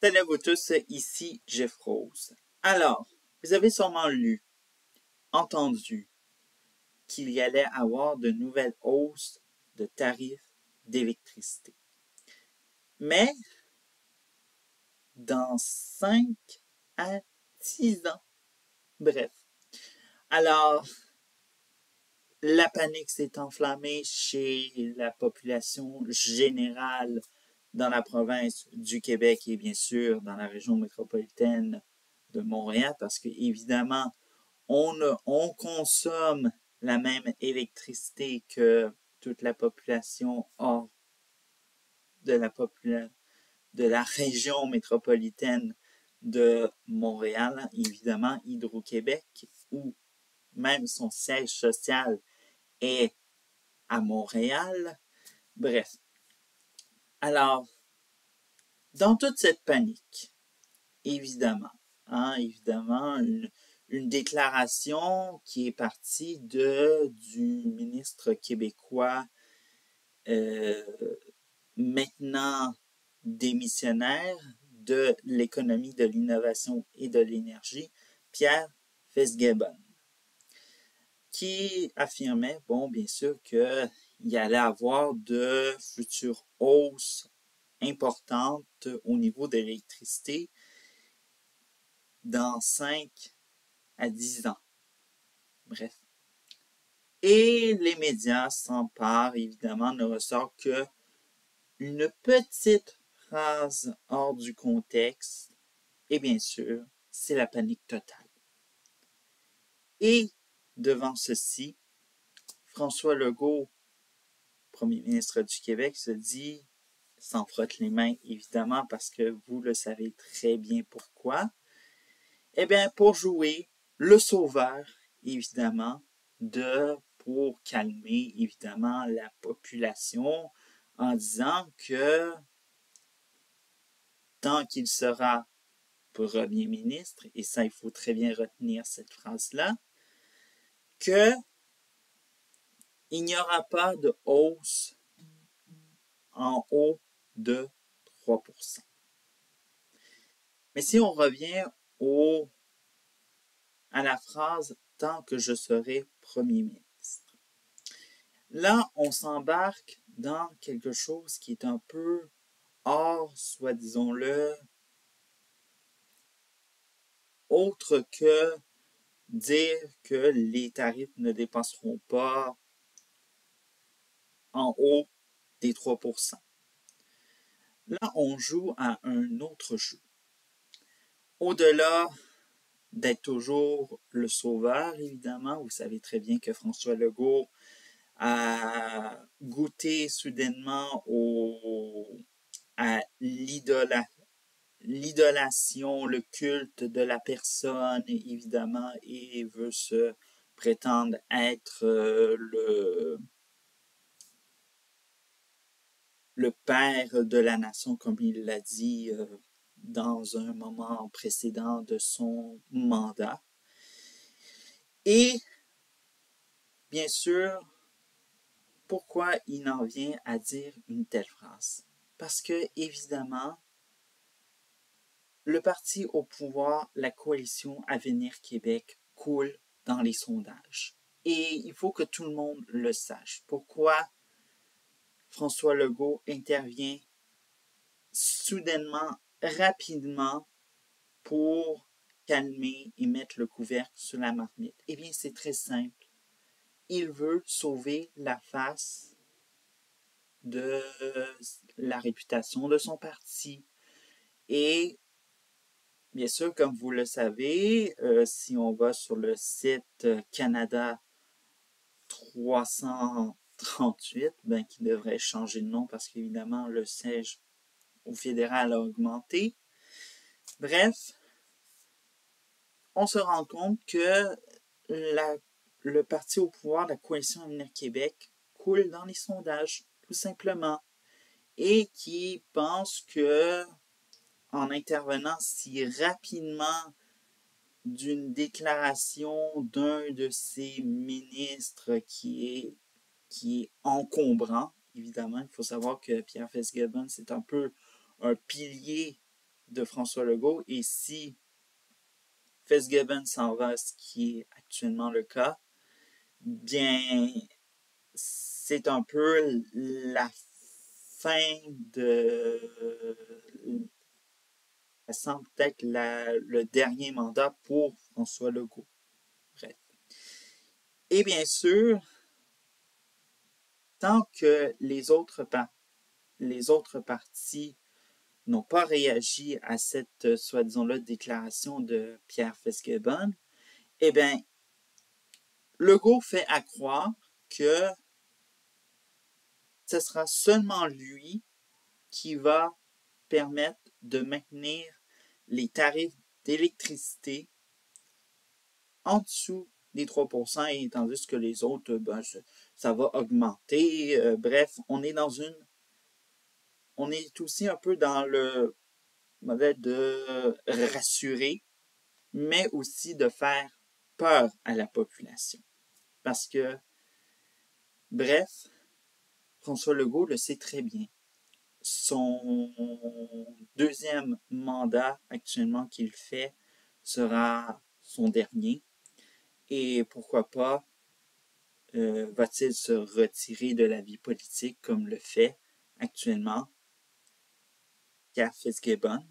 Salut à vous tous, ici Jeff Rose. Alors, vous avez sûrement lu, entendu qu'il y allait avoir de nouvelles hausses de tarifs d'électricité. Mais, dans 5 à 10 ans, bref. Alors, la panique s'est enflammée chez la population générale dans la province du Québec et bien sûr dans la région métropolitaine de Montréal parce que évidemment on consomme la même électricité que toute la population hors de la région métropolitaine de Montréal, évidemment Hydro-Québec, où même son siège social est à Montréal. Bref. Alors, dans toute cette panique, évidemment, une déclaration qui est partie du ministre québécois maintenant démissionnaire de l'économie, de l'innovation et de l'énergie, Pierre Fitzgibbon, qui affirmait, bien sûr, qu'il y allait avoir de futures hausses importantes au niveau de l'électricité dans 5 à 10 ans. Bref. Et les médias s'emparent, évidemment, ne ressort que une petite phrase hors du contexte. Et bien sûr, c'est la panique totale. Et devant ceci, François Legault, premier ministre du Québec, s'en frotte les mains, évidemment, parce que vous le savez très bien pourquoi. Eh bien, pour jouer le sauveur, évidemment, pour calmer, évidemment, la population en disant que tant qu'il sera premier ministre, et ça, il faut très bien retenir cette phrase-là, que il n'y aura pas de hausse en haut de 3%. Mais si on revient à la phrase « tant que je serai premier ministre », là, on s'embarque dans quelque chose qui est un peu hors, soit disons-le, autre que dire que les tarifs ne dépasseront pas en haut des 3%. Là, on joue à un autre jeu. Au-delà d'être toujours le sauveur, évidemment, vous savez très bien que François Legault a goûté soudainement à l'idolation, le culte de la personne, évidemment, et veut se prétendre être le père de la nation, comme il l'a dit dans un moment précédent de son mandat. Et, bien sûr, pourquoi il en vient à dire une telle phrase? Parce que, évidemment, le parti au pouvoir, la coalition Avenir Québec, coule dans les sondages. Et il faut que tout le monde le sache. Pourquoi François Legault intervient soudainement, rapidement, pour calmer et mettre le couvercle sur la marmite? Eh bien, c'est très simple. Il veut sauver la face de la réputation de son parti. Et bien sûr, comme vous le savez, si on va sur le site Canada 338, qui devrait changer de nom parce qu'évidemment, le siège au fédéral a augmenté. Bref, on se rend compte que le parti au pouvoir, la coalition Avenir Québec, coule dans les sondages, tout simplement, et qui pense que en intervenant si rapidement d'une déclaration d'un de ses ministres qui est encombrant, évidemment, il faut savoir que Pierre Fitzgibbon, c'est un peu un pilier de François Legault. Et si Fitzgibbon s'en va, ce qui est actuellement le cas, bien, c'est un peu la fin de... Ça semble peut-être le dernier mandat pour François Legault. Bref. Et bien sûr, tant que les autres partis n'ont pas réagi à cette, soi-disant là, déclaration de Pierre Fitzgibbon, eh bien, Legault fait à croire que ce sera seulement lui qui va permettre de maintenir les tarifs d'électricité en dessous des 3%, et tandis que les autres, ben, ça va augmenter. Bref, on est aussi un peu dans le modèle de rassurer, mais aussi de faire peur à la population. Parce que, bref, François Legault le sait très bien. Son deuxième mandat actuellement qu'il fait sera son dernier. Et pourquoi pas va-t-il se retirer de la vie politique comme le fait actuellement Pierre Fitzgibbon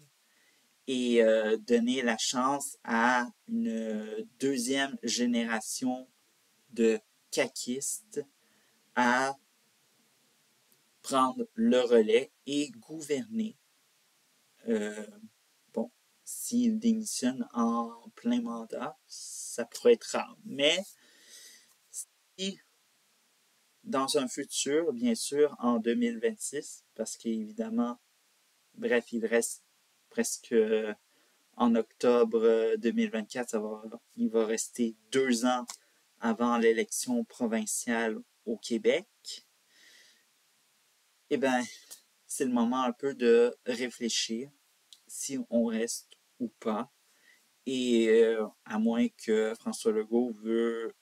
et donner la chance à une deuxième génération de caquistes à prendre le relais et gouverner. Bon, s'il démissionne en plein mandat, ça pourrait être rare. Mais si dans un futur, bien sûr, en 2026, parce qu'évidemment, bref, il reste presque en octobre 2024, il va rester 2 ans avant l'élection provinciale au Québec. Eh bien, c'est le moment un peu de réfléchir si on reste ou pas. Et à moins que François Legault veut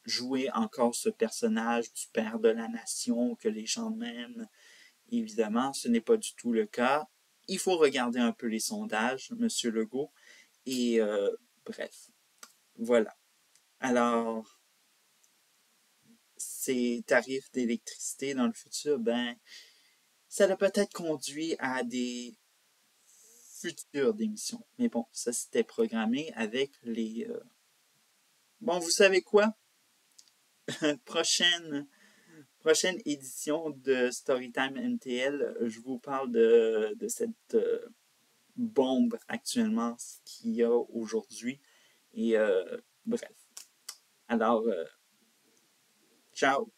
jouer encore ce personnage du père de la nation que les gens m'aiment, évidemment, ce n'est pas du tout le cas. Il faut regarder un peu les sondages, Monsieur Legault. Et bref, voilà. Alors, ces tarifs d'électricité dans le futur, ben, ça a peut-être conduit à des futures démissions. Mais bon, ça c'était programmé avec les... Bon, vous savez quoi? prochaine édition de Storytime MTL, je vous parle de cette bombe actuellement qu'il y a aujourd'hui. Et bref. Alors, ciao!